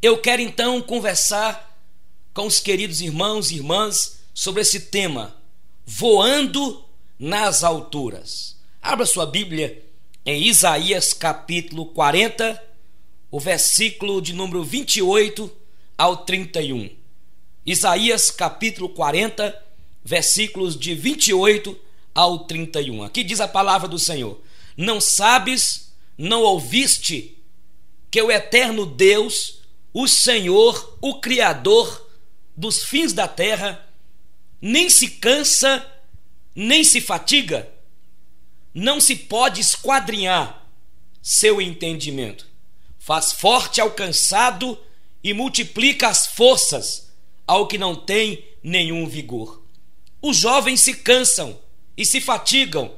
Eu quero então conversar com os queridos irmãos e irmãs sobre esse tema, voando nas alturas. Abra sua Bíblia em Isaías capítulo 40, o versículo de número 28 ao 31. Isaías capítulo 40, versículos de 28 ao 31. Aqui diz a palavra do Senhor: Não sabes, não ouviste, que o eterno Deus, o Senhor, o Criador dos fins da terra, nem se cansa, nem se fatiga? Não se pode esquadrinhar seu entendimento. Faz forte ao cansado e multiplica as forças ao que não tem nenhum vigor. Os jovens se cansam e se fatigam,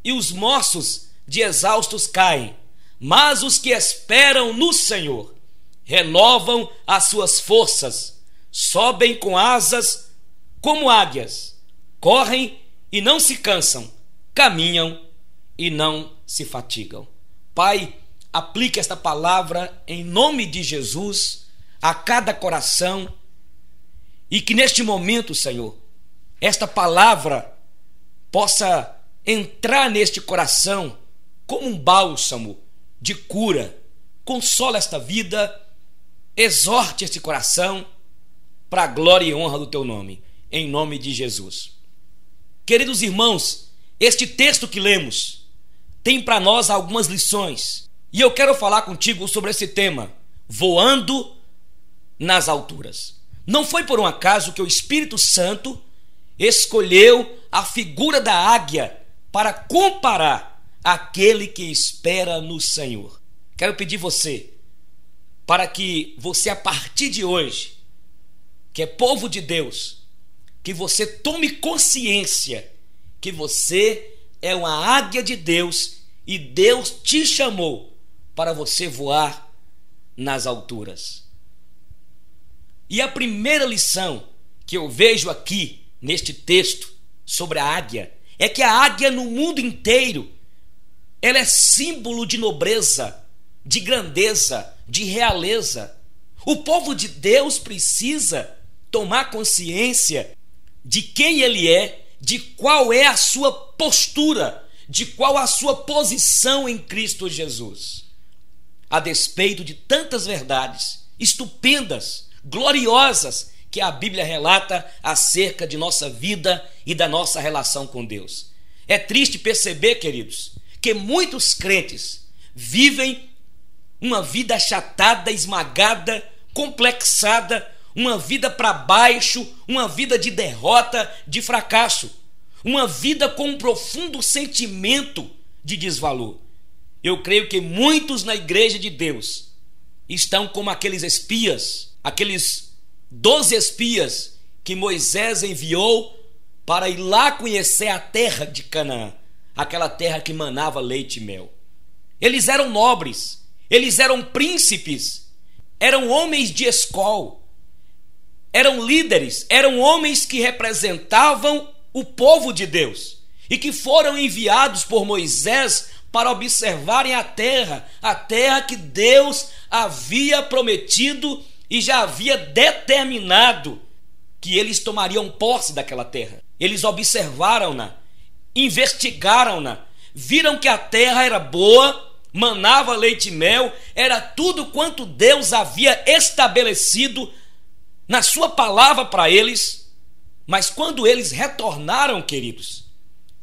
e os moços de exaustos caem, mas os que esperam no Senhor renovam as suas forças, sobem com asas como águias, correm e não se cansam, caminham e não se fatigam. Pai, aplique esta palavra em nome de Jesus a cada coração, e que neste momento, Senhor, esta palavra possa entrar neste coração como um bálsamo de cura. Consola esta vida, exorte este coração para a glória e honra do teu nome, em nome de Jesus. Queridos irmãos, este texto que lemos tem para nós algumas lições, e eu quero falar contigo sobre esse tema, voando nas alturas. Não foi por um acaso que o Espírito Santo escolheu a figura da águia para comparar aquele que espera no Senhor. Quero pedir você, para que você a partir de hoje, que é povo de Deus, que você tome consciência que você é uma águia de Deus e Deus te chamou para você voar nas alturas. E a primeira lição que eu vejo aqui neste texto sobre a águia é que a águia no mundo inteiro ela é símbolo de nobreza, de grandeza, de realeza. O povo de Deus precisa tomar consciência de quem ele é, de qual é a sua postura, de qual a sua posição em Cristo Jesus. A despeito de tantas verdades estupendas, gloriosas, que a Bíblia relata acerca de nossa vida e da nossa relação com Deus. É triste perceber, queridos, que muitos crentes vivem uma vida achatada, esmagada, complexada, uma vida para baixo, uma vida de derrota, de fracasso, uma vida com um profundo sentimento de desvalor. Eu creio que muitos na igreja de Deus estão como aqueles espias, aqueles 12 espias que Moisés enviou para ir lá conhecer a terra de Canaã, aquela terra que manava leite e mel. Eles eram nobres, eles eram príncipes, eram homens de escola, eram líderes, eram homens que representavam o povo de Deus e que foram enviados por Moisés para observarem a terra que Deus havia prometido e já havia determinado que eles tomariam posse daquela terra. Eles observaram-na, investigaram-na, viram que a terra era boa, manava leite e mel, era tudo quanto Deus havia estabelecido na sua palavra para eles. Mas quando eles retornaram, queridos,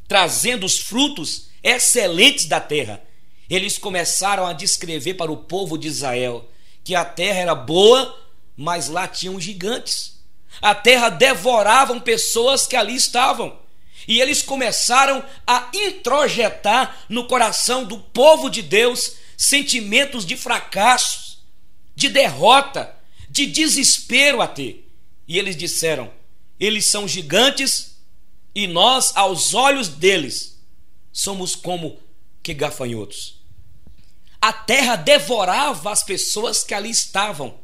trazendo os frutos excelentes da terra, eles começaram a descrever para o povo de Israel que a terra era boa, mas lá tinham gigantes. A terra devoravam pessoas que ali estavam. E eles começaram a introjetar no coração do povo de Deus sentimentos de fracasso, de derrota, de desespero até. E eles disseram: eles são gigantes e nós, aos olhos deles, somos como que gafanhotos. A terra devorava as pessoas que ali estavam,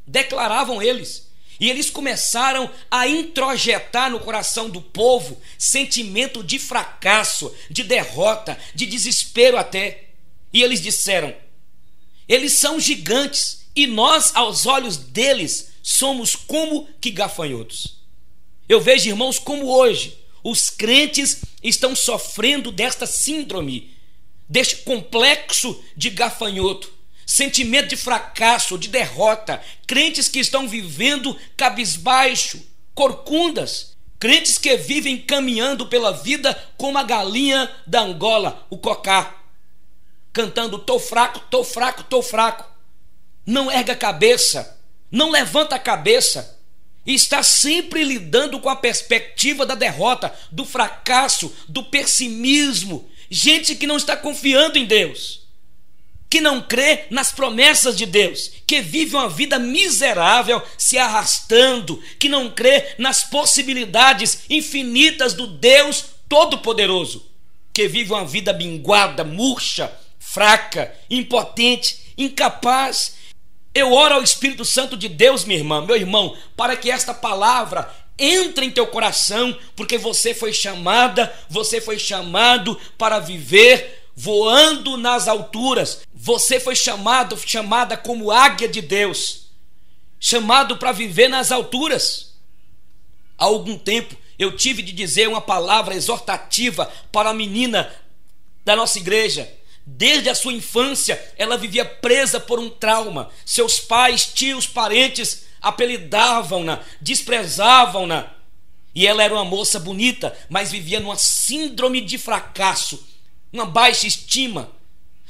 declaravam eles. E eles começaram a introjetar no coração do povo sentimento de fracasso, de derrota, de desespero até. E eles disseram: eles são gigantes E nós, aos olhos deles, somos como que gafanhotos. Eu vejo, irmãos, como hoje os crentes estão sofrendo desta síndrome, deste complexo de gafanhoto, sentimento de fracasso, de derrota, crentes que estão vivendo cabisbaixo, corcundas, crentes que vivem caminhando pela vida como a galinha da Angola, o cocá, cantando: tô fraco, tô fraco, tô fraco. Não erga a cabeça, não levanta a cabeça, e está sempre lidando com a perspectiva da derrota, do fracasso, do pessimismo. Gente que não está confiando em Deus, que não crê nas promessas de Deus, que vive uma vida miserável se arrastando, que não crê nas possibilidades infinitas do Deus Todo-Poderoso, que vive uma vida minguada, murcha, fraca, impotente, incapaz. Eu oro ao Espírito Santo de Deus, minha irmã, meu irmão, para que esta palavra entre em teu coração, porque você foi chamada, você foi chamado para viver voando nas alturas. Você foi chamada como águia de Deus, chamado para viver nas alturas. Há algum tempo eu tive de dizer uma palavra exortativa para a menina da nossa igreja. Desde a sua infância ela vivia presa por um trauma. Seus pais, tios, parentes apelidavam-na, desprezavam-na. E ela era uma moça bonita, mas vivia numa síndrome de fracasso, uma baixa estima.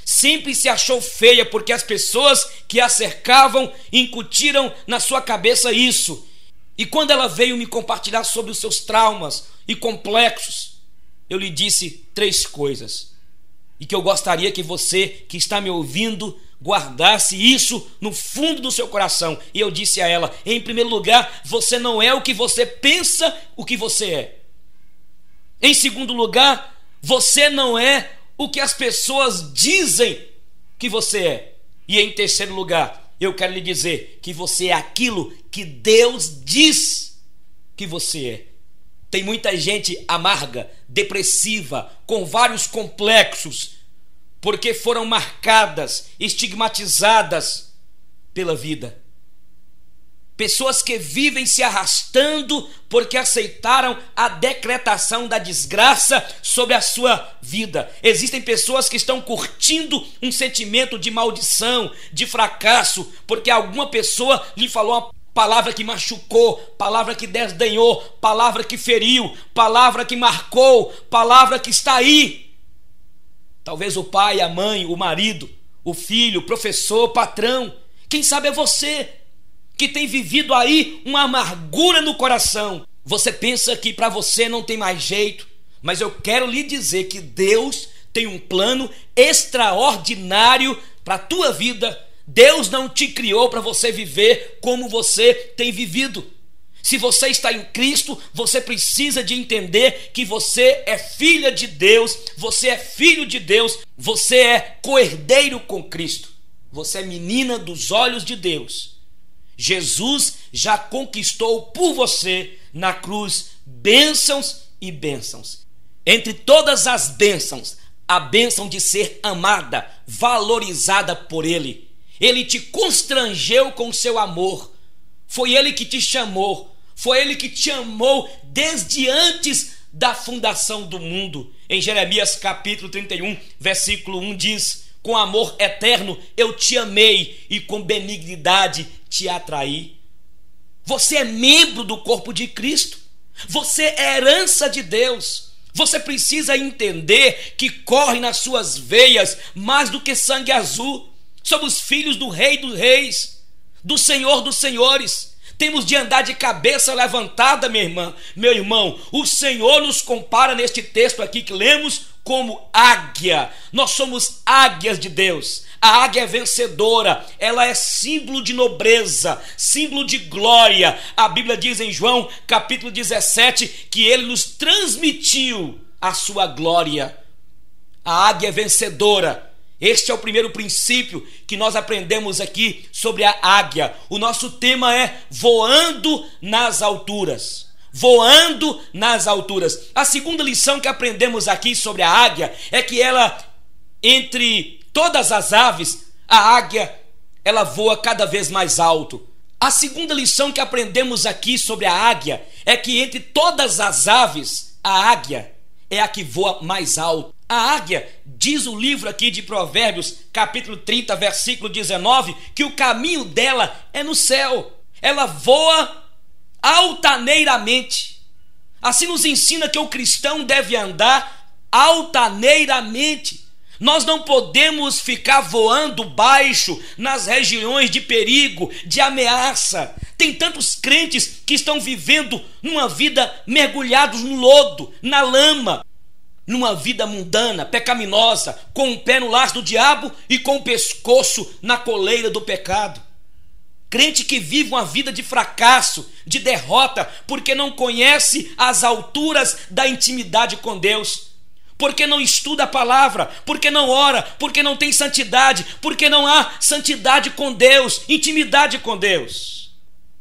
Sempre se achou feia porque as pessoas que a cercavam incutiram na sua cabeça isso. E quando ela veio me compartilhar sobre os seus traumas e complexos, eu lhe disse 3 coisas. E que eu gostaria que você que está me ouvindo guardasse isso no fundo do seu coração. E eu disse a ela: em primeiro lugar, você não é o que você pensa o que você é. Em segundo lugar, você não é o que as pessoas dizem que você é. E em terceiro lugar, eu quero lhe dizer que você é aquilo que Deus diz que você é. Tem muita gente amarga, depressiva, com vários complexos, porque foram marcadas, estigmatizadas pela vida. Pessoas que vivem se arrastando porque aceitaram a decretação da desgraça sobre a sua vida. Existem pessoas que estão curtindo um sentimento de maldição, de fracasso, porque alguma pessoa lhe falou uma palavra que machucou, palavra que desdenhou, palavra que feriu, palavra que marcou, palavra que está aí. Talvez o pai, a mãe, o marido, o filho, o professor, o patrão. Quem sabe é você que tem vivido aí uma amargura no coração. Você pensa que para você não tem mais jeito, mas eu quero lhe dizer que Deus tem um plano extraordinário para a tua vida. Deus não te criou para você viver como você tem vivido. Se você está em Cristo, você precisa de entender que você é filha de Deus, você é filho de Deus, você é co-herdeiro com Cristo, você é menina dos olhos de Deus. Jesus já conquistou por você na cruz bênçãos e bênçãos. Entre todas as bênçãos, a bênção de ser amada, valorizada por Ele. Ele te constrangeu com seu amor. Foi Ele que te chamou. Foi Ele que te amou desde antes da fundação do mundo. Em Jeremias capítulo 31, versículo 1 diz: com amor eterno eu te amei e com benignidade te atraí. Você é membro do corpo de Cristo. Você é herança de Deus. Você precisa entender que corre nas suas veias mais do que sangue azul. Somos filhos do Rei dos Reis, do Senhor dos Senhores. Temos de andar de cabeça levantada, minha irmã, meu irmão. O Senhor nos compara neste texto aqui que lemos como águia. Nós somos águias de Deus. A águia é vencedora, ela é símbolo de nobreza, símbolo de glória. A Bíblia diz em João capítulo 17 que Ele nos transmitiu a sua glória. A águia é vencedora. Este é o primeiro princípio que nós aprendemos aqui sobre a águia. O nosso tema é voando nas alturas. Voando nas alturas. A segunda lição que aprendemos aqui sobre a águia é que ela, entre todas as aves, a águia ela voa cada vez mais alto. A segunda lição que aprendemos aqui sobre a águia é que entre todas as aves, a águia é a que voa mais alto. A águia, diz o livro aqui de Provérbios, capítulo 30, versículo 19, que o caminho dela é no céu. Ela voa altaneiramente. Assim nos ensina que o cristão deve andar altaneiramente. Nós não podemos ficar voando baixo nas regiões de perigo, de ameaça. Tem tantos crentes que estão vivendo numa vida mergulhados no lodo, na lama, numa vida mundana, pecaminosa, com o pé no laço do diabo e com o pescoço na coleira do pecado. Crente que vive uma vida de fracasso, de derrota, porque não conhece as alturas da intimidade com Deus. Porque não estuda a palavra, porque não ora, porque não tem santidade, porque não há santidade com Deus, intimidade com Deus.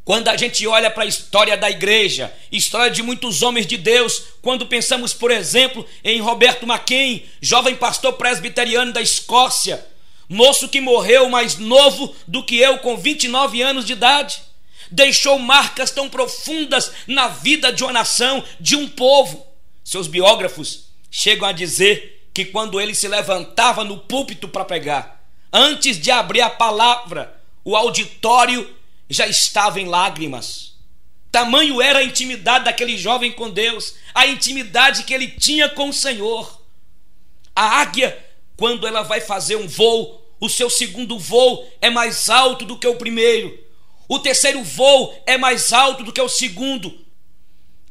Quando a gente olha para a história da igreja, história de muitos homens de Deus, quando pensamos, por exemplo, em Roberto Mackay, jovem pastor presbiteriano da Escócia, moço que morreu mais novo do que eu, com 29 anos de idade, deixou marcas tão profundas na vida de uma nação, de um povo. Seus biógrafos chegam a dizer que quando ele se levantava no púlpito para pregar, antes de abrir a palavra, o auditório já estava em lágrimas. Tamanho era a intimidade daquele jovem com Deus, a intimidade que ele tinha com o Senhor. A águia, quando ela vai fazer um voo, o seu segundo voo é mais alto do que o primeiro. O terceiro voo é mais alto do que o segundo.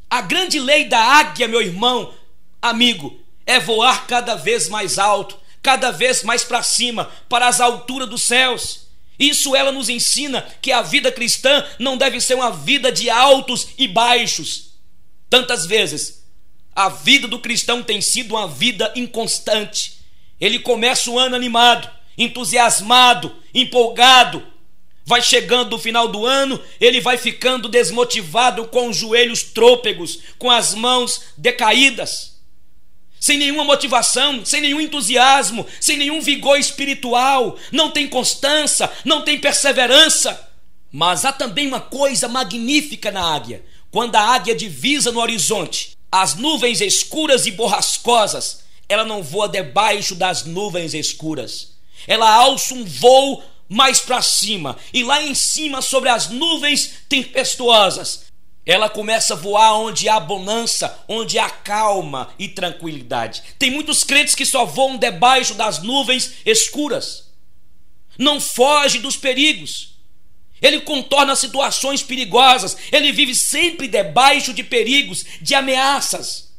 A grande lei da águia, meu irmão, amigo, é voar cada vez mais alto, cada vez mais para cima, para as alturas dos céus. Isso ela nos ensina que a vida cristã não deve ser uma vida de altos e baixos. Tantas vezes, a vida do cristão tem sido uma vida inconstante. Ele começa o ano animado, entusiasmado, empolgado. Vai chegando o final do ano, ele vai ficando desmotivado, com os joelhos trôpegos, com as mãos decaídas, sem nenhuma motivação, sem nenhum entusiasmo, sem nenhum vigor espiritual, não tem constância, não tem perseverança. Mas há também uma coisa magnífica na águia. Quando a águia divisa no horizonte as nuvens escuras e borrascosas, ela não voa debaixo das nuvens escuras. Ela alça um voo mais para cima, e lá em cima, sobre as nuvens tempestuosas, ela começa a voar onde há bonança, onde há calma e tranquilidade. Tem muitos crentes que só voam debaixo das nuvens escuras. Não foge dos perigos. Ele contorna situações perigosas. Ele vive sempre debaixo de perigos, de ameaças.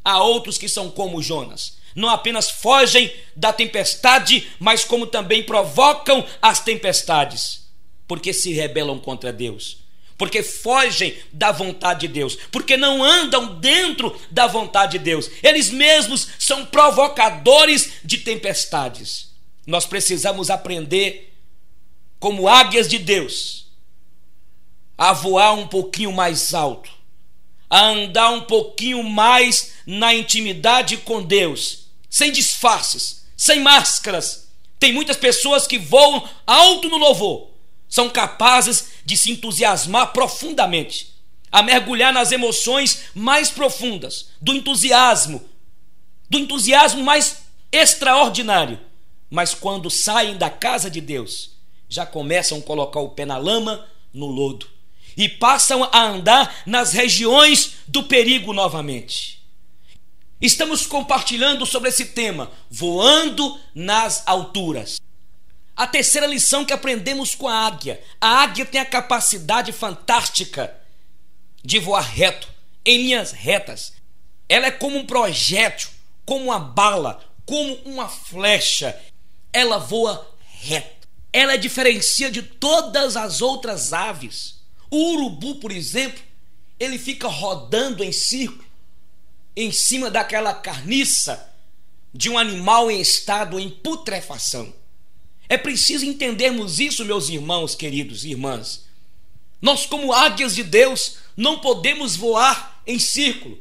Há outros que são como Jonas. Não apenas fogem da tempestade, mas como também provocam as tempestades, porque se rebelam contra Deus, porque fogem da vontade de Deus, porque não andam dentro da vontade de Deus. Eles mesmos são provocadores de tempestades. Nós precisamos aprender, como águias de Deus, a voar um pouquinho mais alto, a andar um pouquinho mais na intimidade com Deus, sem disfarces, sem máscaras. Tem muitas pessoas que voam alto no louvor, são capazes de se entusiasmar profundamente, a mergulhar nas emoções mais profundas, do entusiasmo mais extraordinário. Mas quando saem da casa de Deus, já começam a colocar o pé na lama, no lodo, e passam a andar nas regiões do perigo novamente. Estamos compartilhando sobre esse tema, voando nas alturas. A terceira lição que aprendemos com a águia tem a capacidade fantástica de voar reto, em linhas retas. Ela é como um projétil, como uma bala, como uma flecha. Ela voa reto. Ela diferencia de todas as outras aves. O urubu, por exemplo, ele fica rodando em círculo em cima daquela carniça de um animal em estado em putrefação. É preciso entendermos isso, meus irmãos queridos e irmãs. Nós, como águias de Deus, não podemos voar em círculo.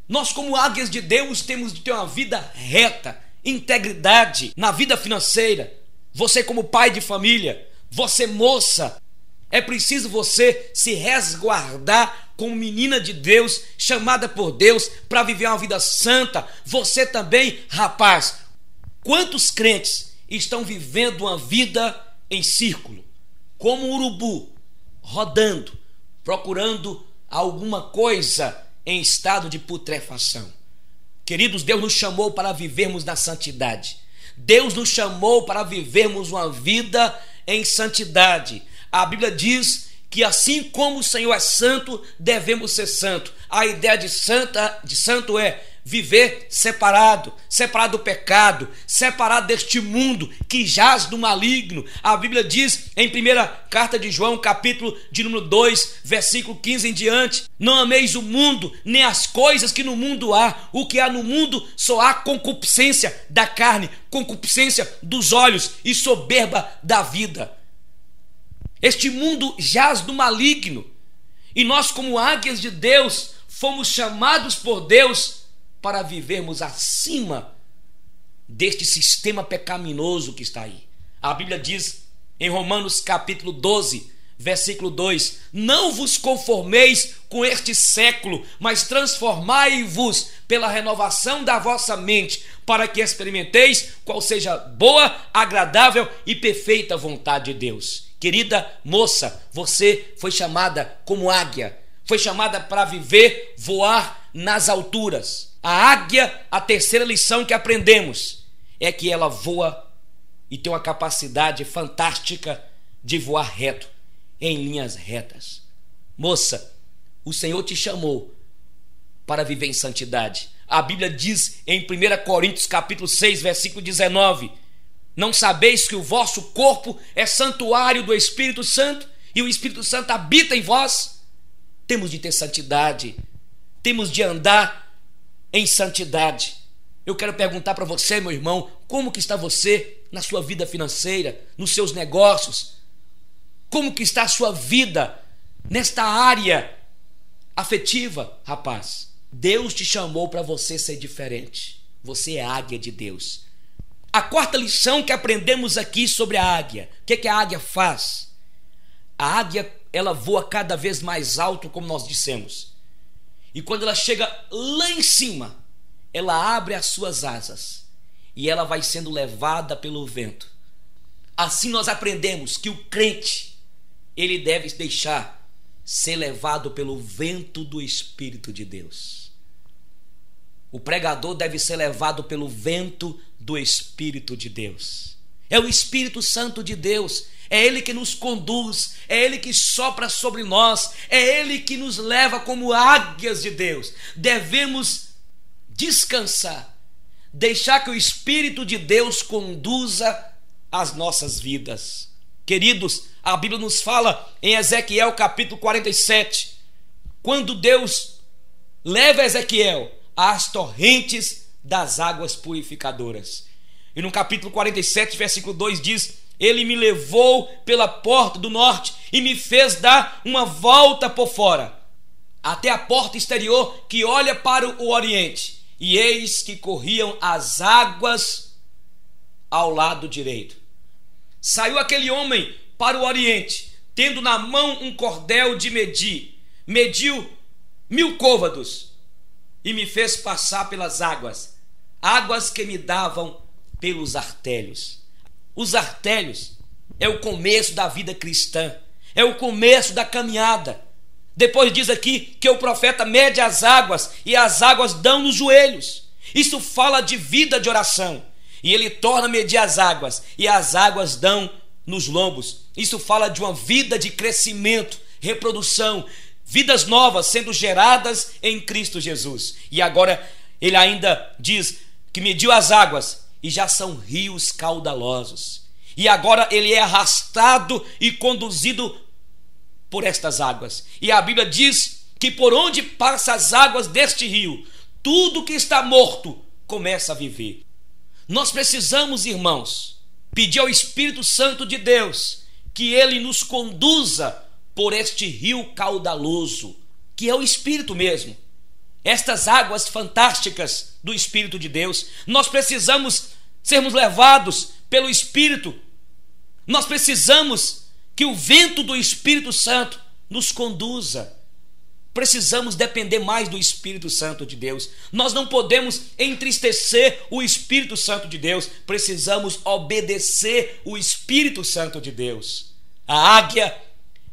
Nós, como águias de Deus, temos de ter uma vida reta, integridade na vida financeira, você como pai de família, você moça, é preciso você se resguardar como menina de Deus, chamada por Deus para viver uma vida santa. Você também, rapaz. Quantos crentes estão vivendo uma vida em círculo, como um urubu, rodando, procurando alguma coisa em estado de putrefação? Queridos, Deus nos chamou para vivermos na santidade. Deus nos chamou para vivermos uma vida em santidade. A Bíblia diz que assim como o Senhor é santo, devemos ser santo. A ideia de santo é viver separado do pecado, separado deste mundo que jaz do maligno. A Bíblia diz em 1ª carta de João, capítulo de número 2, versículo 15 em diante: não ameis o mundo, nem as coisas que no mundo há. O que há no mundo só há concupiscência da carne, concupiscência dos olhos e soberba da vida. Este mundo jaz do maligno, e nós, como águias de Deus, fomos chamados por Deus para vivermos acima deste sistema pecaminoso que está aí. A Bíblia diz em Romanos capítulo 12, versículo 2: não vos conformeis com este século, mas transformai-vos pela renovação da vossa mente, para que experimenteis qual seja boa, agradável e perfeita vontade de Deus. Querida moça, você foi chamada como águia, foi chamada para viver, voar nas alturas. A águia, a terceira lição que aprendemos é que ela voa e tem uma capacidade fantástica de voar reto, em linhas retas. Moça, o Senhor te chamou para viver em santidade. A Bíblia diz em 1 Coríntios capítulo 6, versículo 19: não sabeis que o vosso corpo é santuário do Espírito Santo e o Espírito Santo habita em vós? Temos de ter santidade, temos de andar em santidade. Eu quero perguntar para você, meu irmão, como que está você na sua vida financeira, nos seus negócios? Como que está a sua vida nesta área afetiva, rapaz? Deus te chamou para você ser diferente. Você é águia de Deus. A quarta lição que aprendemos aqui sobre a águia. O que a águia faz? A águia, ela voa cada vez mais alto, como nós dissemos. E quando ela chega lá em cima, ela abre as suas asas e ela vai sendo levada pelo vento. Assim nós aprendemos que o crente, ele deve deixar ser levado pelo vento do Espírito de Deus. O pregador deve ser levado pelo vento do Espírito de Deus. É o Espírito Santo de Deus, é Ele que nos conduz, é Ele que sopra sobre nós, é Ele que nos leva como águias de Deus. Devemos descansar, deixar que o Espírito de Deus conduza as nossas vidas. Queridos, a Bíblia nos fala em Ezequiel capítulo 47, quando Deus leva Ezequiel às torrentes das águas purificadoras. E no capítulo 47, versículo 2 diz: ele me levou pela porta do norte e me fez dar uma volta por fora, até a porta exterior que olha para o oriente. E eis que corriam as águas ao lado direito. Saiu aquele homem para o oriente, tendo na mão um cordel de medir. Mediu 1000 côvados e me fez passar pelas águas, águas que me davam pelos artérios. Os artérios é o começo da vida cristã, é o começo da caminhada. Depois diz aqui que o profeta mede as águas e as águas dão nos joelhos. Isso fala de vida de oração. E ele torna a medir as águas e as águas dão nos lombos. Isso fala de uma vida de crescimento, reprodução, vidas novas sendo geradas em Cristo Jesus. E agora ele ainda diz que mediu as águas e já são rios caudalosos. E agora ele é arrastado e conduzido por estas águas. E a Bíblia diz que por onde passa as águas deste rio, tudo que está morto começa a viver. Nós precisamos, irmãos, pedir ao Espírito Santo de Deus que ele nos conduza por este rio caudaloso, que é o Espírito mesmo. Estas águas fantásticas do Espírito de Deus, nós precisamos sermos levados pelo Espírito Nós precisamos que o vento do Espírito Santo nos conduza. Precisamos depender mais do Espírito Santo de Deus. Nós não podemos entristecer o Espírito Santo de Deus. Precisamos obedecer o Espírito Santo de Deus. A águia,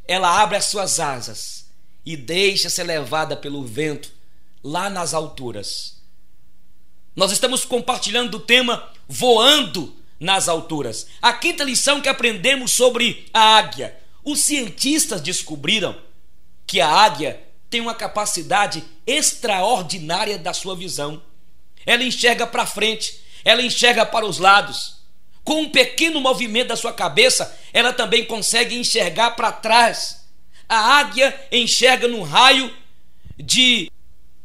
ela abre as suas asas e deixa ser levada pelo vento lá nas alturas. Nós estamos compartilhando do tema voando nas alturas. A quinta lição que aprendemos sobre a águia. Os cientistas descobriram que a águia tem uma capacidade extraordinária da sua visão. Ela enxerga para frente, ela enxerga para os lados. Com um pequeno movimento da sua cabeça, ela também consegue enxergar para trás. A águia enxerga num raio de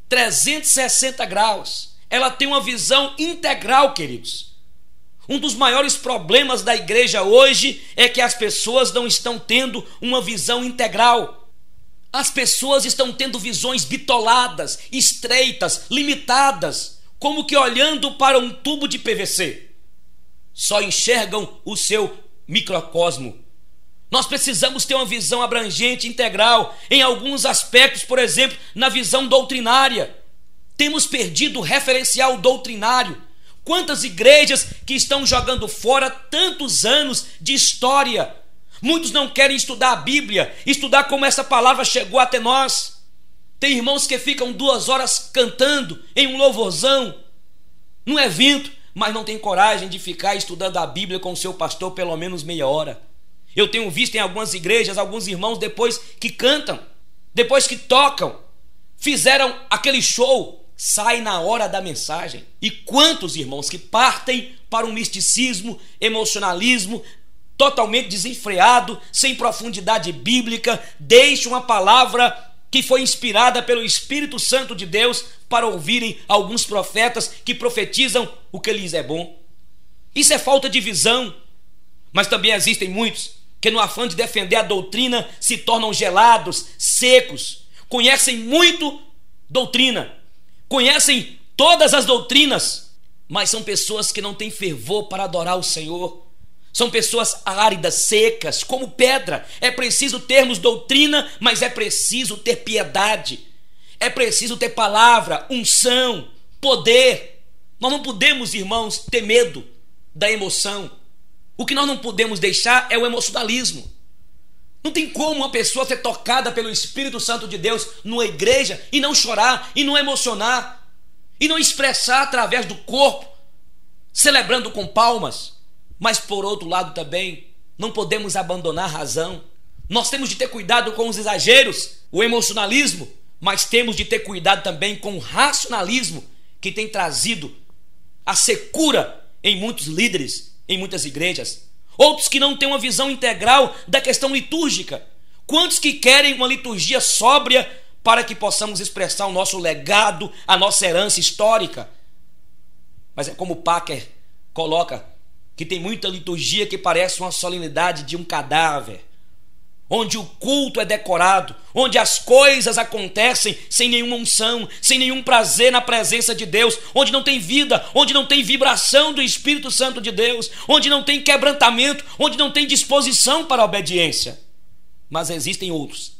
360 graus. Ela tem uma visão integral, queridos. Um dos maiores problemas da igreja hoje é que as pessoas não estão tendo uma visão integral. As pessoas estão tendo visões bitoladas, estreitas, limitadas, como que olhando para um tubo de PVC. Só enxergam o seu microcosmo. Nós precisamos ter uma visão abrangente, integral, em alguns aspectos, por exemplo, na visão doutrinária. Temos perdido o referencial doutrinário. Quantas igrejas que estão jogando fora tantos anos de história. Muitos não querem estudar a Bíblia, estudar como essa palavra chegou até nós. Tem irmãos que ficam 2 horas cantando em um louvorzão, num evento, mas não tem coragem de ficar estudando a Bíblia com o seu pastor pelo menos meia hora. Eu tenho visto em algumas igrejas, alguns irmãos depois que cantam, depois que tocam, fizeram aquele show, sai na hora da mensagem. E quantos irmãos que partem para um misticismo, emocionalismo, totalmente desenfreado, sem profundidade bíblica, deixam uma palavra que foi inspirada pelo Espírito Santo de Deus para ouvirem alguns profetas que profetizam o que lhes é bom. Isso é falta de visão. Mas também existem muitos que, no afã de defender a doutrina, se tornam gelados, secos, conhecem muito doutrina, conhecem todas as doutrinas, mas são pessoas que não têm fervor para adorar o Senhor. São pessoas áridas, secas, como pedra. É preciso termos doutrina, mas é preciso ter piedade. É preciso ter palavra, unção, poder. Nós não podemos, irmãos, ter medo da emoção. O que nós não podemos deixar é o emocionalismo. Não tem como uma pessoa ser tocada pelo Espírito Santo de Deus numa igreja e não chorar, e não emocionar, e não expressar através do corpo, celebrando com palmas. Mas por outro lado também, não podemos abandonar a razão. Nós temos de ter cuidado com os exageros, o emocionalismo, mas temos de ter cuidado também com o racionalismo, que tem trazido a secura em muitos líderes, em muitas igrejas. Outros que não têm uma visão integral da questão litúrgica. Quantos que querem uma liturgia sóbria para que possamos expressar o nosso legado, a nossa herança histórica? Mas é como Packer coloca, que tem muita liturgia que parece uma solenidade de um cadáver, onde o culto é decorado, onde as coisas acontecem sem nenhuma unção, sem nenhum prazer na presença de Deus, onde não tem vida, onde não tem vibração do Espírito Santo de Deus, onde não tem quebrantamento, onde não tem disposição para a obediência. Mas existem outros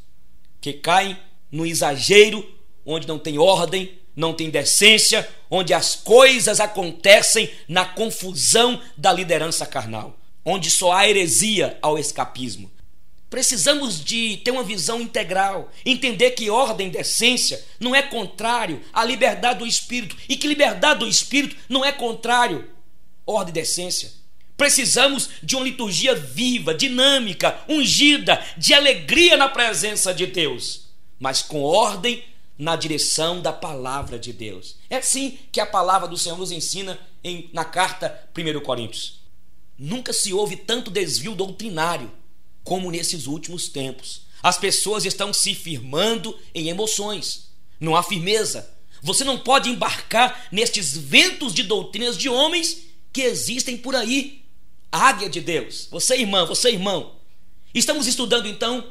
que caem no exagero, onde não tem ordem, não tem decência, onde as coisas acontecem na confusão da liderança carnal, onde só há heresia ao escapismo. Precisamos de ter uma visão integral, entender que ordem e decência não é contrário à liberdade do Espírito, e que liberdade do Espírito não é contrário à ordem e decência. Precisamos de uma liturgia viva, dinâmica, ungida, de alegria na presença de Deus, mas com ordem na direção da palavra de Deus. É assim que a palavra do Senhor nos ensina na carta 1 Coríntios. Nunca se houve tanto desvio doutrinário como nesses últimos tempos. As pessoas estão se firmando em emoções, não há firmeza. Você não pode embarcar nestes ventos de doutrinas de homens que existem por aí. Águia de Deus, você irmã, você irmão. Estamos estudando então,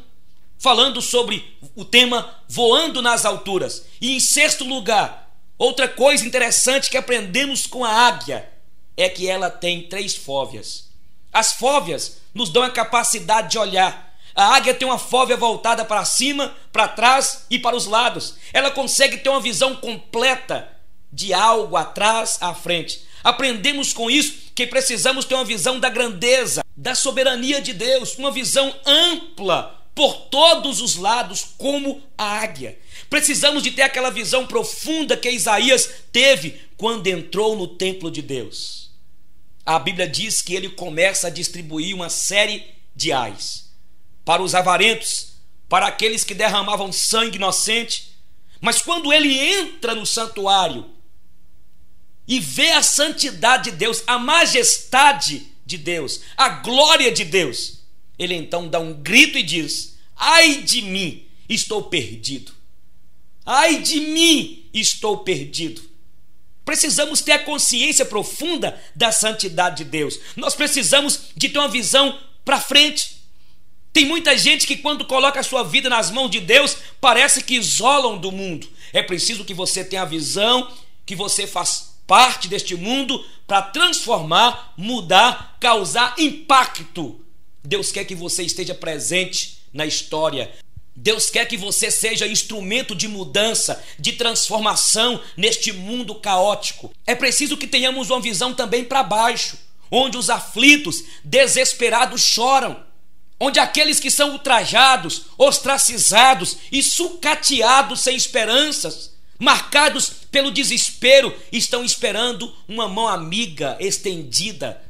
falando sobre o tema voando nas alturas. E em sexto lugar, outra coisa interessante que aprendemos com a águia é que ela tem 3 fóvias. As fóveas nos dão a capacidade de olhar. A águia tem uma fóvea voltada para cima, para trás e para os lados. Ela consegue ter uma visão completa de algo atrás, à frente. Aprendemos com isso que precisamos ter uma visão da grandeza, da soberania de Deus, uma visão ampla por todos os lados, como a águia. Precisamos de ter aquela visão profunda que Isaías teve quando entrou no templo de Deus. A Bíblia diz que ele começa a distribuir uma série de ais para os avarentos, para aqueles que derramavam sangue inocente. Mas quando ele entra no santuário e vê a santidade de Deus, a majestade de Deus, a glória de Deus, ele então dá um grito e diz: ai de mim, estou perdido. Ai de mim, estou perdido. Precisamos ter a consciência profunda da santidade de Deus. Nós precisamos de ter uma visão para frente. Tem muita gente que, quando coloca a sua vida nas mãos de Deus, parece que isolam do mundo. É preciso que você tenha a visão, que você faz parte deste mundo para transformar, mudar, causar impacto. Deus quer que você esteja presente na história. Deus quer que você seja instrumento de mudança, de transformação neste mundo caótico. É preciso que tenhamos uma visão também para baixo, onde os aflitos, desesperados choram, onde aqueles que são ultrajados, ostracizados e sucateados sem esperanças, marcados pelo desespero, estão esperando uma mão amiga estendida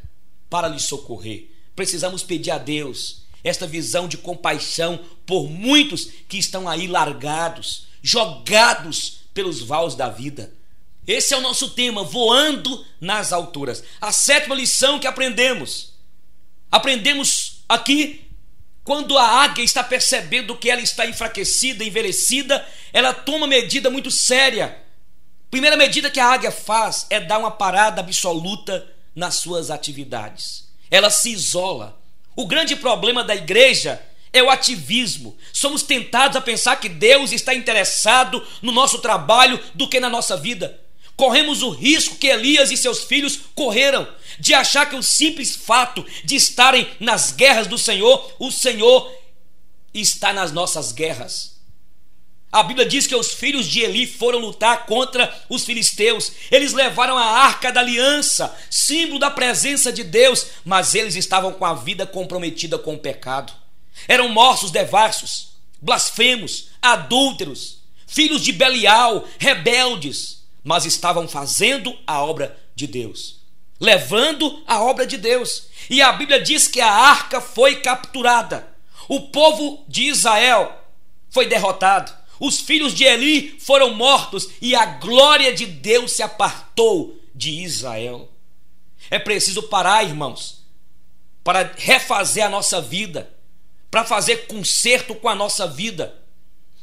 para lhes socorrer. Precisamos pedir a Deus esta visão de compaixão por muitos que estão aí largados, jogados pelos vales da vida. Esse é o nosso tema, voando nas alturas. A sétima lição que aprendemos aqui, quando a águia está percebendo que ela está enfraquecida, envelhecida, ela toma uma medida muito séria. Primeira medida que a águia faz é dar uma parada absoluta nas suas atividades. Ela se isola. O grande problema da igreja é o ativismo. Somos tentados a pensar que Deus está interessado no nosso trabalho do que na nossa vida. Corremos o risco que Elias e seus filhos correram, de achar que o simples fato de estarem nas guerras do Senhor, o Senhor está nas nossas guerras. A Bíblia diz que os filhos de Eli foram lutar contra os filisteus. Eles levaram a arca da aliança, símbolo da presença de Deus, mas eles estavam com a vida comprometida com o pecado. Eram moços devassos, blasfemos, adúlteros, filhos de Belial, rebeldes, mas estavam fazendo a obra de Deus, levando a obra de Deus. E a Bíblia diz que a arca foi capturada. O povo de Israel foi derrotado. Os filhos de Eli foram mortos e a glória de Deus se apartou de Israel. É preciso parar, irmãos, para refazer a nossa vida, para fazer conserto com a nossa vida.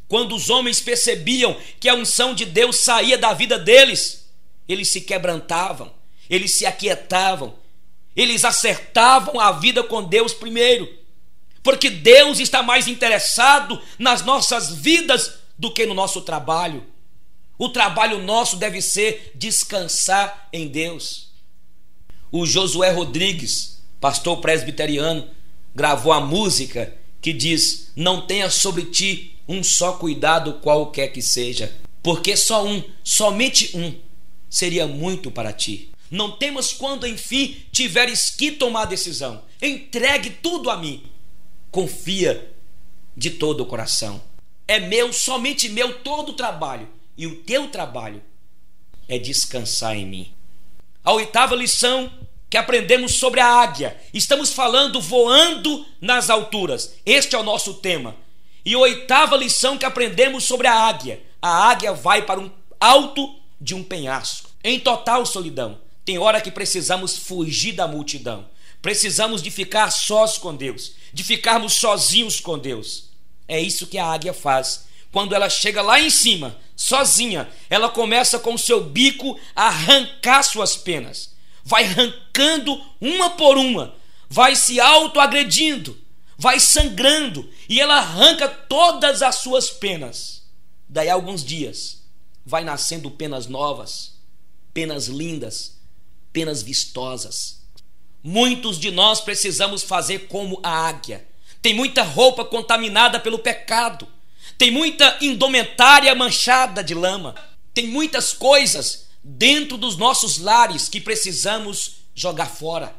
Quando os homens percebiam que a unção de Deus saía da vida deles, eles se quebrantavam, eles se aquietavam, eles acertavam a vida com Deus primeiro, porque Deus está mais interessado nas nossas vidas do que no nosso trabalho. O trabalho nosso deve ser descansar em Deus. O Josué Rodrigues, pastor presbiteriano, gravou a música que diz: não tenha sobre ti um só cuidado qualquer que seja, porque somente um, seria muito para ti. Não temas quando enfim tiveres que tomar decisão. Entregue tudo a mim. Confia de todo o coração. É meu, somente meu, todo o trabalho. E o teu trabalho é descansar em mim. A oitava lição que aprendemos sobre a águia. Estamos falando voando nas alturas. Este é o nosso tema. E a oitava lição que aprendemos sobre a águia. A águia vai para um alto de um penhasco, em total solidão. Tem hora que precisamos fugir da multidão. Precisamos de ficar sós com Deus, de ficarmos sozinhos com Deus. É isso que a águia faz. Quando ela chega lá em cima, sozinha, ela começa com o seu bico a arrancar suas penas. Vai arrancando uma por uma, vai se autoagredindo, vai sangrando, e ela arranca todas as suas penas. Daí a alguns dias, vai nascendo penas novas, penas lindas, penas vistosas. Muitos de nós precisamos fazer como a águia. Tem muita roupa contaminada pelo pecado. Tem muita indumentária manchada de lama. Tem muitas coisas dentro dos nossos lares que precisamos jogar fora.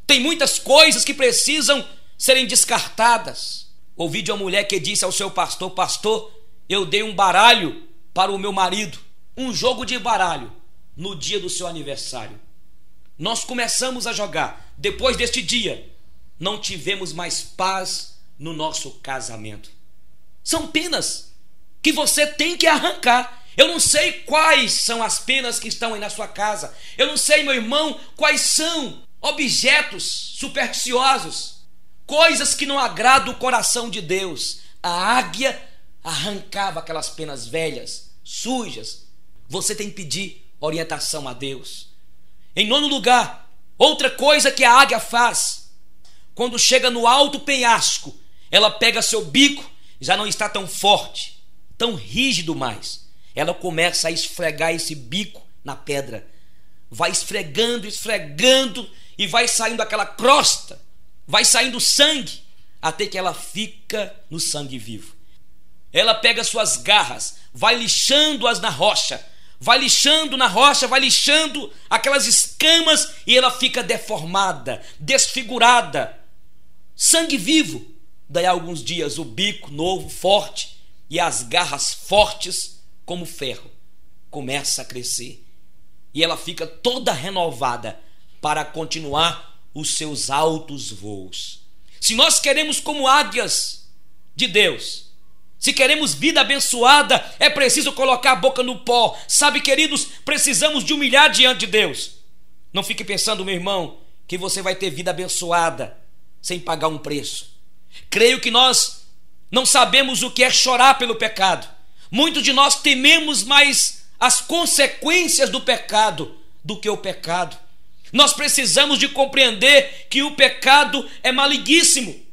Tem muitas coisas que precisam serem descartadas. Ouvi de uma mulher que disse ao seu pastor: pastor, eu dei um baralho para o meu marido, um jogo de baralho, no dia do seu aniversário. Nós começamos a jogar. Depois deste dia, não tivemos mais paz no nosso casamento. São penas que você tem que arrancar. Eu não sei quais são as penas que estão aí na sua casa. Eu não sei, meu irmão, quais são objetos supersticiosos, coisas que não agradam o coração de Deus. A águia arrancava aquelas penas velhas, sujas. Você tem que pedir orientação a Deus. Em nono lugar, outra coisa que a águia faz, quando chega no alto penhasco, ela pega seu bico, já não está tão forte, tão rígido mais. Ela começa a esfregar esse bico na pedra. Vai esfregando, esfregando, e vai saindo aquela crosta, vai saindo sangue, até que ela fica no sangue vivo. Ela pega suas garras, vai lixando-as na rocha, vai lixando na rocha, vai lixando aquelas escamas, e ela fica deformada, desfigurada, sangue vivo. Daí a alguns dias o bico novo, forte, e as garras fortes como ferro começa a crescer, e ela fica toda renovada para continuar os seus altos voos. Se nós queremos como águias de Deus, se queremos vida abençoada, é preciso colocar a boca no pó. Sabe, queridos, precisamos de humilhar diante de Deus. Não fique pensando, meu irmão, que você vai ter vida abençoada sem pagar um preço. Creio que nós não sabemos o que é chorar pelo pecado. Muitos de nós tememos mais as consequências do pecado do que o pecado. Nós precisamos de compreender que o pecado é maliguíssimo.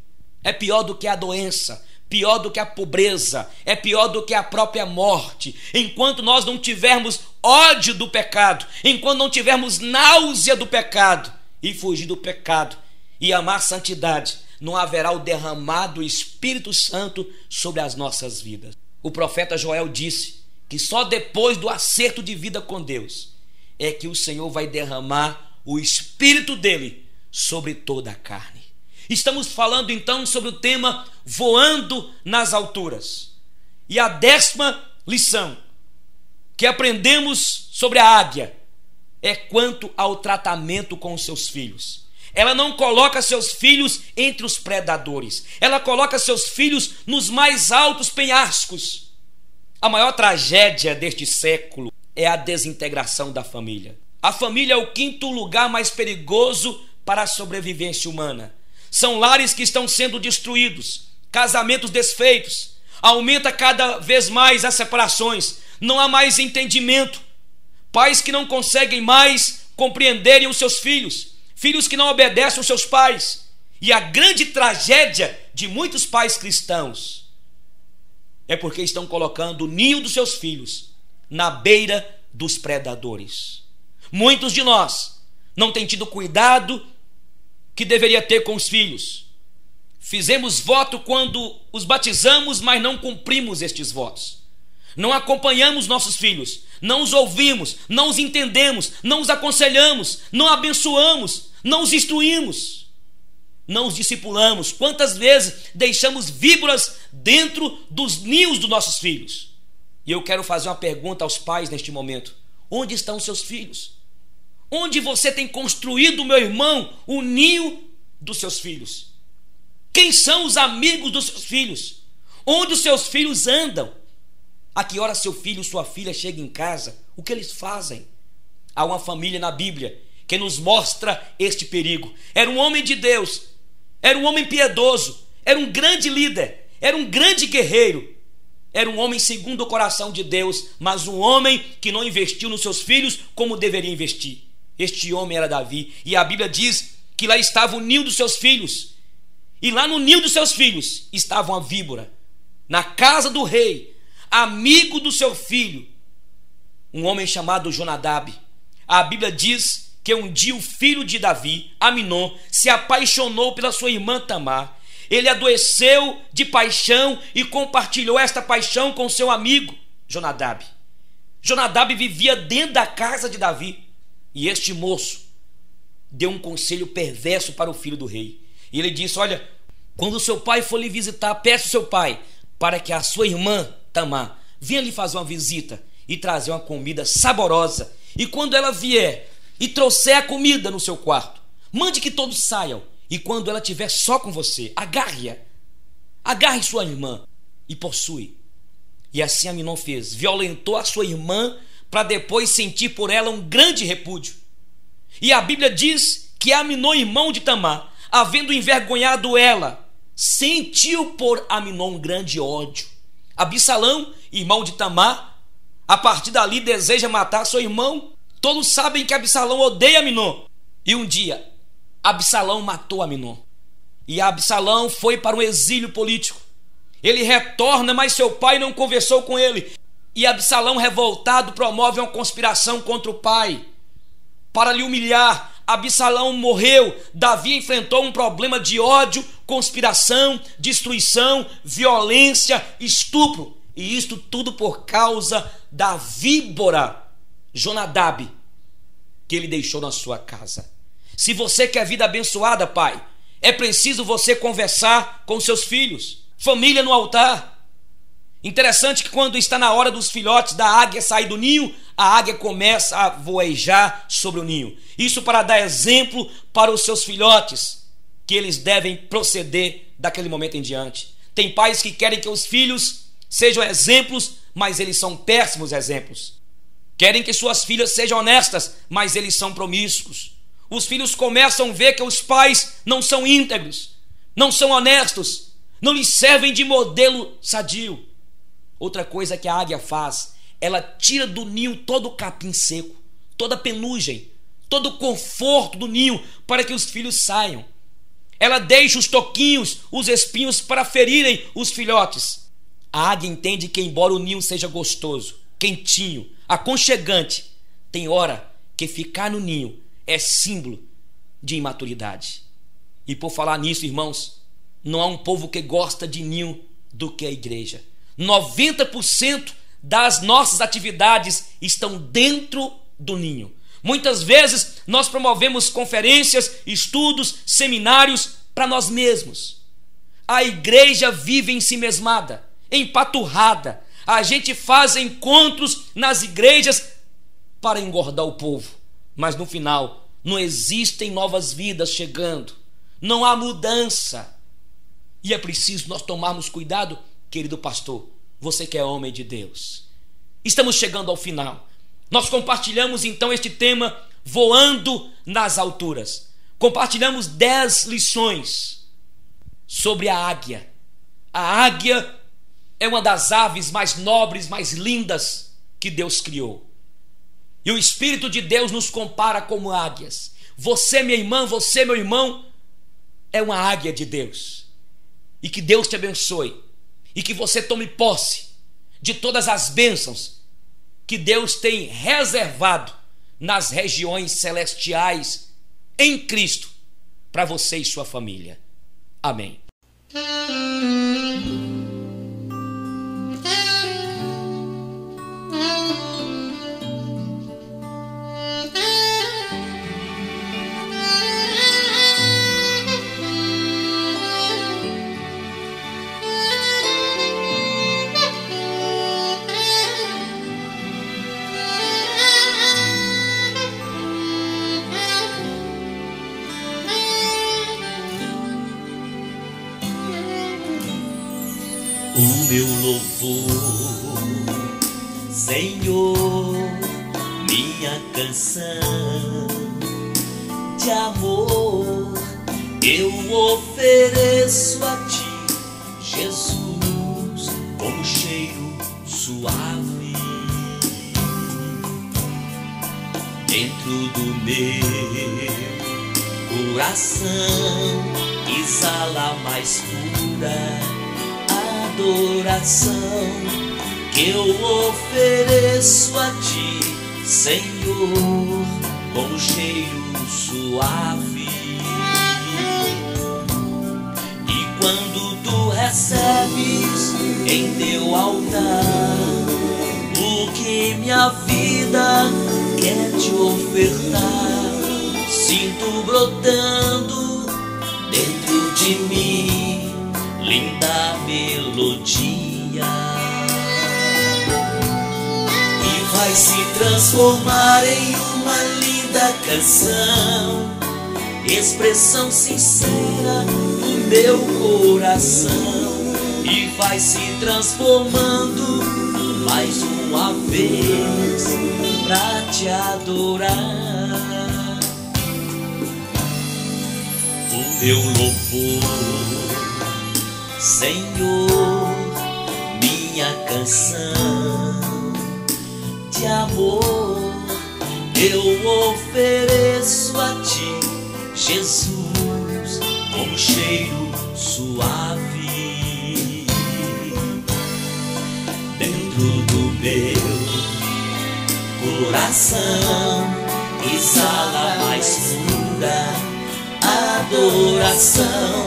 É pior do que a doença, pior do que a pobreza, é pior do que a própria morte. Enquanto nós não tivermos ódio do pecado, enquanto não tivermos náusea do pecado e fugir do pecado e amar a santidade, não haverá o derramado Espírito Santo sobre as nossas vidas. O profeta Joel disse que só depois do acerto de vida com Deus é que o Senhor vai derramar o Espírito dele sobre toda a carne. Estamos falando então sobre o tema voando nas alturas. E a 10ª lição que aprendemos sobre a águia é quanto ao tratamento com os seus filhos. Ela não coloca seus filhos entre os predadores. Ela coloca seus filhos nos mais altos penhascos. A maior tragédia deste século é a desintegração da família. A família é o 5º lugar mais perigoso para a sobrevivência humana. São lares que estão sendo destruídos, casamentos desfeitos, aumenta cada vez mais as separações, não há mais entendimento, pais que não conseguem mais compreenderem os seus filhos, filhos que não obedecem aos seus pais. E a grande tragédia de muitos pais cristãos é porque estão colocando o ninho dos seus filhos na beira dos predadores. Muitos de nós não têm tido cuidado que deveria ter com os filhos. Fizemos voto quando os batizamos, mas não cumprimos estes votos. Não acompanhamos nossos filhos, não os ouvimos, não os entendemos, não os aconselhamos, não abençoamos, não os instruímos, não os discipulamos. Quantas vezes deixamos víboras dentro dos ninhos dos nossos filhos? E eu quero fazer uma pergunta aos pais neste momento: onde estão os seus filhos? Onde você tem construído, meu irmão, o ninho dos seus filhos? Quem são os amigos dos seus filhos? Onde os seus filhos andam? A que hora seu filho, sua filha chega em casa? O que eles fazem? Há uma família na Bíblia que nos mostra este perigo. Era um homem de Deus, era um homem piedoso, era um grande líder, era um grande guerreiro, era um homem segundo o coração de Deus, mas um homem que não investiu nos seus filhos como deveria investir. Este homem era Davi, e a Bíblia diz que lá estava o ninho dos seus filhos, e lá no ninho dos seus filhos estava uma víbora. Na casa do rei, amigo do seu filho, um homem chamado Jonadab. A Bíblia diz que um dia o filho de Davi, Aminon, se apaixonou pela sua irmã Tamar. Ele adoeceu de paixão e compartilhou esta paixão com seu amigo Jonadab. Jonadab vivia dentro da casa de Davi, e este moço deu um conselho perverso para o filho do rei. E ele disse: olha, quando o seu pai for lhe visitar, peça ao seu pai para que a sua irmã Tamar venha lhe fazer uma visita e trazer uma comida saborosa. E quando ela vier e trouxer a comida no seu quarto, mande que todos saiam. E quando ela estiver só com você, agarre-a. Agarre sua irmã e possui. E assim Aminon fez. Violentou a sua irmã para depois sentir por ela um grande repúdio. E a Bíblia diz que Aminon, irmão de Tamar, havendo envergonhado ela, sentiu por Aminon um grande ódio. Absalão, irmão de Tamar, a partir dali deseja matar seu irmão. Todos sabem que Absalão odeia Aminon. E um dia, Absalão matou Aminon. E Absalão foi para um exílio político. Ele retorna, mas seu pai não conversou com ele. E Absalão, revoltado, promove uma conspiração contra o pai para lhe humilhar. Absalão morreu. Davi enfrentou um problema de ódio, conspiração, destruição, violência, estupro. E isto tudo por causa da víbora Jonadab que ele deixou na sua casa. Se você quer vida abençoada, pai, é preciso você conversar com seus filhos. Família no altar. Interessante que quando está na hora dos filhotes da águia sair do ninho, a águia começa a voejar sobre o ninho. Isso para dar exemplo para os seus filhotes, que eles devem proceder daquele momento em diante. Tem pais que querem que os filhos sejam exemplos, mas eles são péssimos exemplos. Querem que suas filhas sejam honestas, mas eles são promíscuos. Os filhos começam a ver que os pais não são íntegros, não são honestos, não lhes servem de modelo sadio. Outra coisa que a águia faz, ela tira do ninho todo o capim seco, toda a penugem, todo o conforto do ninho para que os filhos saiam. Ela deixa os toquinhos, os espinhos para ferirem os filhotes. A águia entende que embora o ninho seja gostoso, quentinho, aconchegante, tem hora que ficar no ninho é símbolo de imaturidade. E por falar nisso, irmãos, não há um povo que gosta de ninho do que a igreja. 90% das nossas atividades estão dentro do ninho. Muitas vezes nós promovemos conferências, estudos, seminários para nós mesmos. A igreja vive em si mesmada, empaturrada. A gente faz encontros nas igrejas para engordar o povo, mas no final não existem novas vidas chegando, não há mudança. E é preciso nós tomarmos cuidado, querido pastor, você que é homem de Deus. Estamos chegando ao final. Nós compartilhamos então este tema, voando nas alturas. Compartilhamos 10 lições sobre a águia. A águia é uma das aves mais nobres, mais lindas que Deus criou. E o Espírito de Deus nos compara como águias. Você, minha irmã, você, meu irmão, é uma águia de Deus. E que Deus te abençoe. E que você tome posse de todas as bênçãos que Deus tem reservado nas regiões celestiais em Cristo para você e sua família. Amém. O meu louvor, Senhor, minha canção de amor, eu ofereço a ti, Jesus, como cheiro suave. Dentro do meu coração exala a mais pura adoração que eu ofereço a ti, Senhor, com um cheiro suave. E quando tu recebes em teu altar o que minha vida quer te ofertar, sinto brotando dentro de mim linda melodia, e vai se transformar em uma linda canção, expressão sincera do meu coração, e vai se transformando mais uma vez pra te adorar. O meu louvor, Senhor, minha canção de amor, eu ofereço a ti, Jesus, com um cheiro suave. Dentro do meu coração exala mais pura adoração,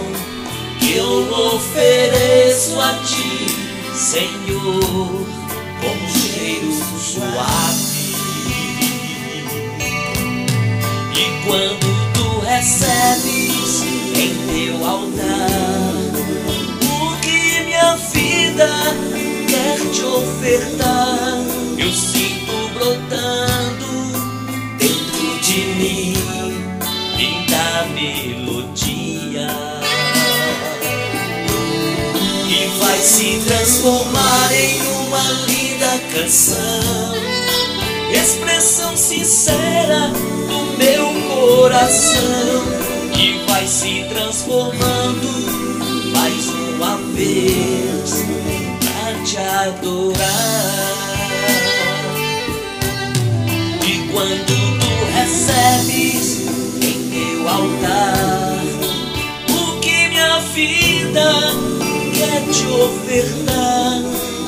que eu ofereço a ti, Senhor, com um cheiro suave. E quando tu recebes em teu altar o que minha vida quer te ofertar, eu sinto brotando dentro de mim linda melodia, e vai se transformar em uma linda canção, expressão sincera do meu coração, e vai se transformando mais uma vez pra te adorar. E quando tu recebes em teu altar o que minha vida quer te ofertar,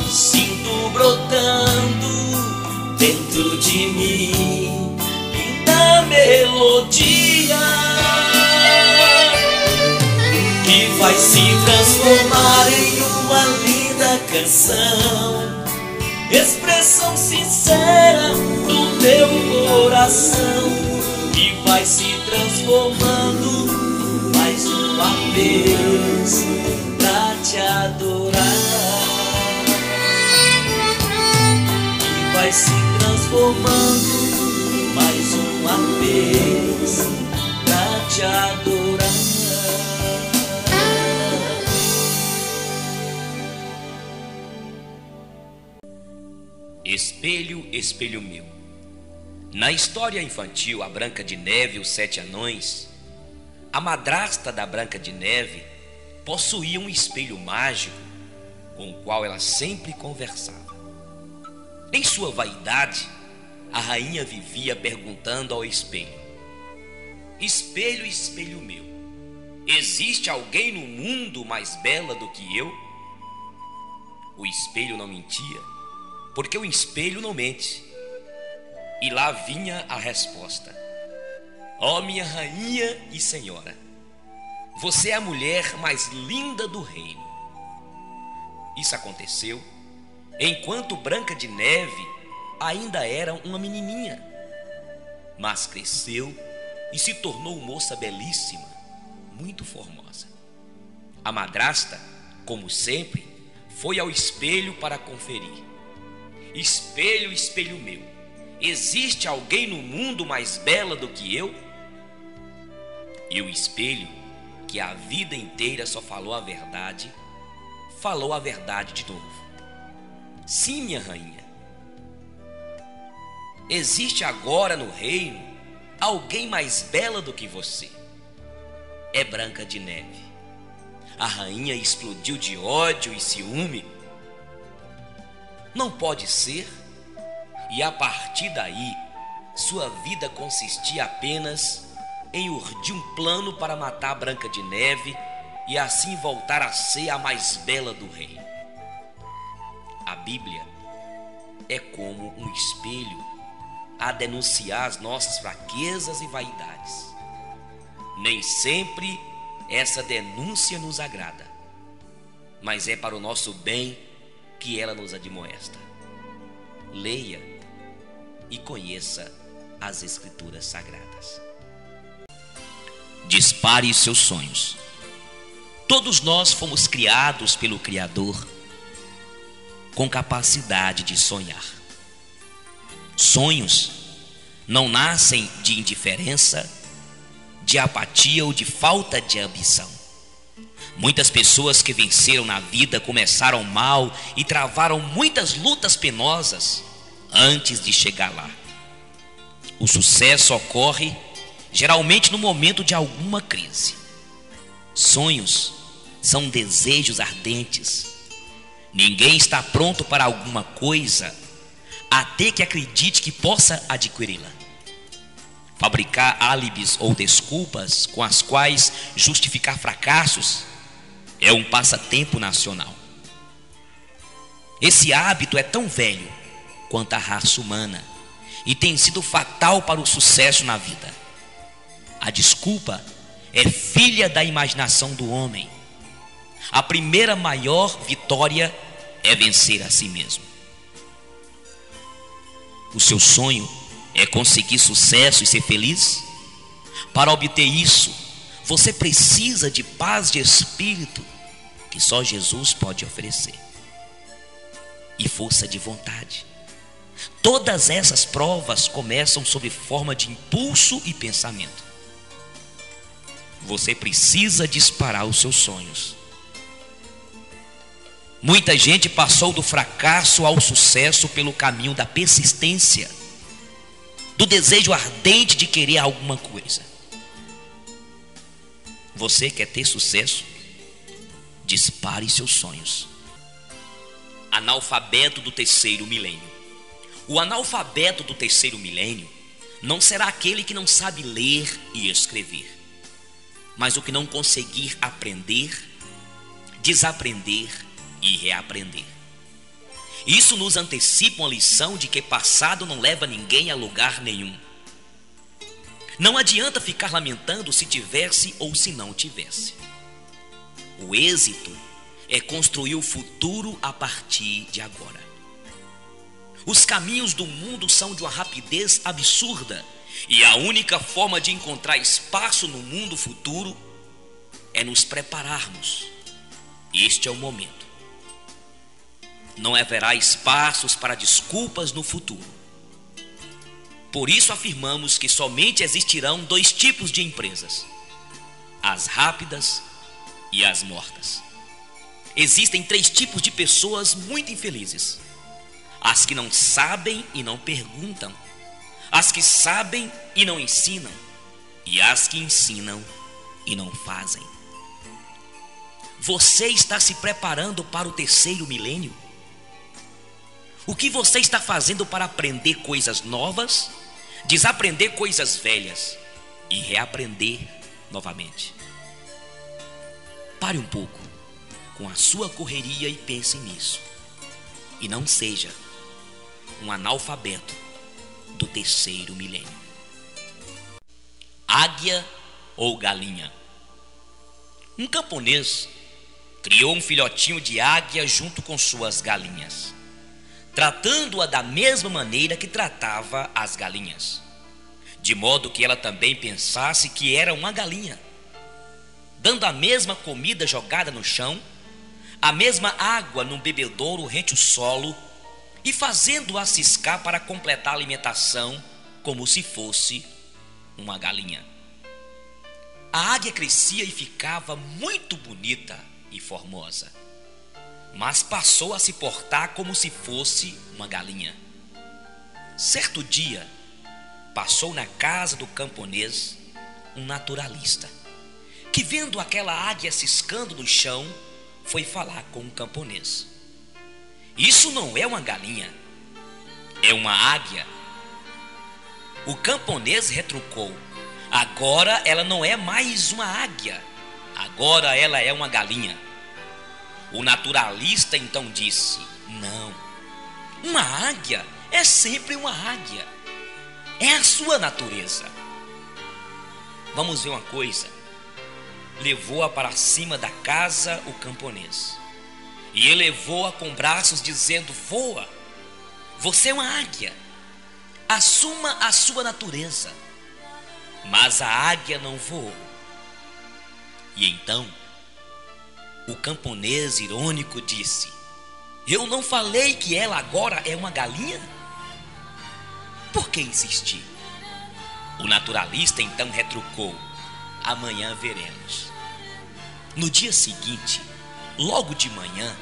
sinto brotando dentro de mim linda melodia, que vai se transformar em uma linda canção, expressão sincera do meu coração, e vai se transformando mais uma vez pra te adorar, e vai se transformando mais uma vez pra te adorar. Espelho, espelho meu. Na história infantil A Branca de Neve e os Sete Anões, a madrasta da Branca de Neve possuía um espelho mágico com o qual ela sempre conversava. Em sua vaidade, a rainha vivia perguntando ao espelho: espelho, espelho meu, existe alguém no mundo mais bela do que eu? O espelho não mentia, porque o espelho não mente. E lá vinha a resposta: ó minha rainha e senhora, você é a mulher mais linda do reino. Isso aconteceu enquanto Branca de Neve ainda era uma menininha, mas cresceu e se tornou moça belíssima, muito formosa. A madrasta, como sempre, foi ao espelho para conferir: espelho, espelho meu, existe alguém no mundo mais bela do que eu? E o espelho, que a vida inteira só falou a verdade de novo: sim, minha rainha, existe agora no reino alguém mais bela do que você. É Branca de Neve. A rainha explodiu de ódio e ciúme. Não pode ser. E a partir daí, sua vida consistia apenas em urdir um plano para matar a Branca de Neve e assim voltar a ser a mais bela do reino. A Bíblia é como um espelho a denunciar as nossas fraquezas e vaidades. Nem sempre essa denúncia nos agrada, mas é para o nosso bem que ela nos admoesta. Leia e conheça as Escrituras Sagradas. Dispare seus sonhos. Todos nós fomos criados pelo Criador com capacidade de sonhar. Sonhos não nascem de indiferença, de apatia ou de falta de ambição. Muitas pessoas que venceram na vida começaram mal e travaram muitas lutas penosas antes de chegar lá. O sucesso ocorre geralmente no momento de alguma crise. Sonhos são desejos ardentes. Ninguém está pronto para alguma coisa até que acredite que possa adquiri-la. Fabricar álibis ou desculpas com as quais justificar fracassos é um passatempo nacional. Esse hábito é tão velho quanto a raça humana e tem sido fatal para o sucesso na vida. A desculpa é filha da imaginação do homem. A primeira maior vitória é vencer a si mesmo. O seu sonho é conseguir sucesso e ser feliz? Para obter isso, você precisa de paz de espírito que só Jesus pode oferecer, e força de vontade. Todas essas provas começam sob forma de impulso e pensamento. Você precisa disparar os seus sonhos. Muita gente passou do fracasso ao sucesso pelo caminho da persistência, do desejo ardente de querer alguma coisa. Você quer ter sucesso? Dispare seus sonhos. Analfabeto do terceiro milênio. O analfabeto do terceiro milênio não será aquele que não sabe ler e escrever, mas o que não conseguir aprender, desaprender e reaprender. Isso nos antecipa uma lição de que passado não leva ninguém a lugar nenhum. Não adianta ficar lamentando se tivesse ou se não tivesse. O êxito é construir o futuro a partir de agora. Os caminhos do mundo são de uma rapidez absurda, e a única forma de encontrar espaço no mundo futuro é nos prepararmos. Este é o momento. Não haverá espaços para desculpas no futuro. Por isso afirmamos que somente existirão dois tipos de empresas: as rápidas e as mortas. Existem três tipos de pessoas muito infelizes: as que não sabem e não perguntam, as que sabem e não ensinam, e as que ensinam e não fazem. Você está se preparando para o terceiro milênio? O que você está fazendo para aprender coisas novas, desaprender coisas velhas e reaprender novamente? Pare um pouco com a sua correria e pense nisso. E não seja um analfabeto do terceiro milênio. Águia ou galinha? Um camponês criou um filhotinho de águia junto com suas galinhas, tratando-a da mesma maneira que tratava as galinhas, de modo que ela também pensasse que era uma galinha, dando a mesma comida jogada no chão, a mesma água num bebedouro rente o solo, e fazendo-a ciscar para completar a alimentação como se fosse uma galinha. A águia crescia e ficava muito bonita e formosa, mas passou a se portar como se fosse uma galinha. Certo dia, passou na casa do camponês um naturalista, que vendo aquela águia ciscando no chão, foi falar com o camponês. Isso não é uma galinha, é uma águia. O camponês retrucou: agora ela não é mais uma águia, agora ela é uma galinha. O naturalista então disse: não, uma águia é sempre uma águia. É a sua natureza. Vamos ver uma coisa. Levou-a para cima da casa o camponês, e elevou-a com braços, dizendo: voa, você é uma águia, assuma a sua natureza. Mas a águia não voou. E então o camponês irônico disse: eu não falei que ela agora é uma galinha? Por que insistir? O naturalista então retrucou: amanhã veremos. No dia seguinte, logo de manhã,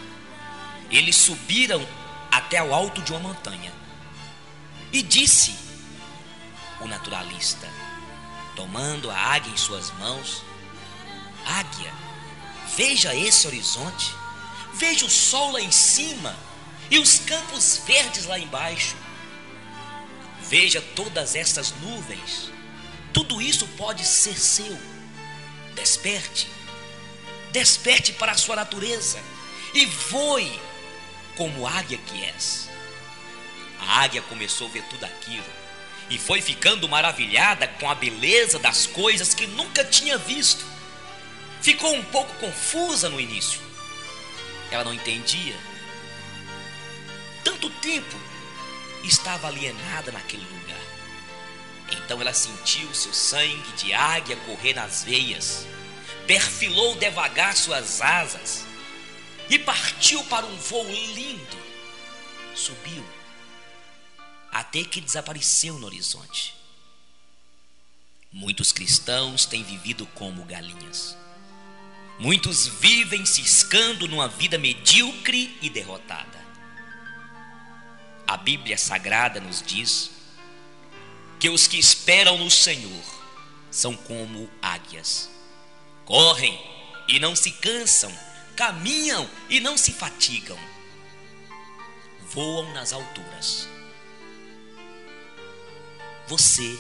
eles subiram até o alto de uma montanha. E disse o naturalista, tomando a águia em suas mãos: águia, veja esse horizonte, veja o sol lá em cima e os campos verdes lá embaixo. Veja todas essas nuvens, tudo isso pode ser seu. Desperte, desperte para a sua natureza e voe como águia que és. A águia começou a ver tudo aquilo e foi ficando maravilhada com a beleza das coisas que nunca tinha visto. Ficou um pouco confusa no início. Ela não entendia. Tanto tempo estava alienada naquele lugar. Então ela sentiu seu sangue de águia correr nas veias, perfilou devagar suas asas e partiu para um voo lindo. Subiu até que desapareceu no horizonte. Muitos cristãos têm vivido como galinhas. Muitos vivem ciscando numa vida medíocre e derrotada. A Bíblia Sagrada nos diz que os que esperam no Senhor são como águias. Correm e não se cansam, caminham e não se fatigam, voam nas alturas. Você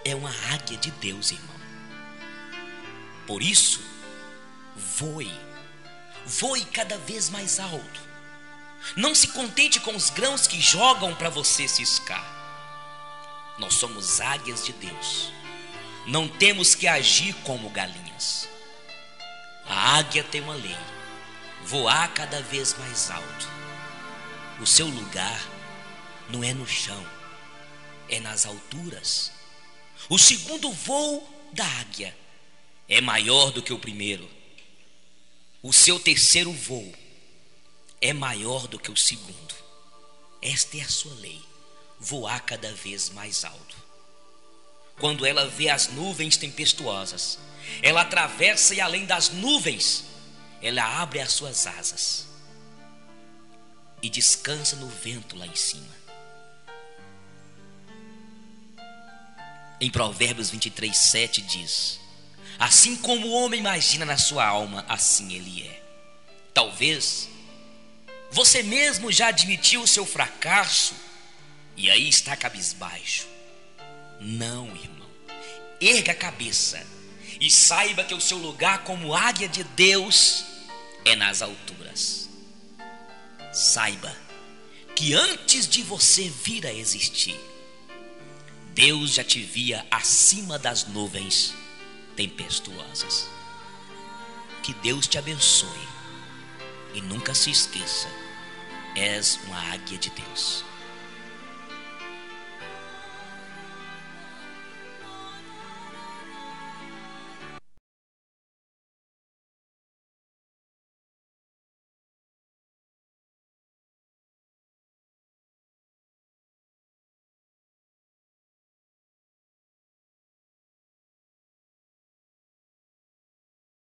é uma águia de Deus, irmão. Por isso, voe, voe cada vez mais alto. Não se contente com os grãos que jogam para você ciscar. Nós somos águias de Deus. Não temos que agir como galinhas. A águia tem uma lei: voar cada vez mais alto. O seu lugar não é no chão, é nas alturas. O segundo voo da águia é maior do que o primeiro. O seu terceiro voo é maior do que o segundo. Esta é a sua lei: voar cada vez mais alto. Quando ela vê as nuvens tempestuosas, ela atravessa e além das nuvens, ela abre as suas asas e descansa no vento lá em cima. Em Provérbios 23:7 diz: assim como o homem imagina na sua alma, assim ele é. Talvez você mesmo já admitiu o seu fracasso e aí está cabisbaixo. Não, irmão. Erga a cabeça e saiba que o seu lugar como águia de Deus é nas alturas. Saiba que antes de você vir a existir, Deus já te via acima das nuvens tempestuosas. Que Deus te abençoe. E nunca se esqueça, és uma águia de Deus.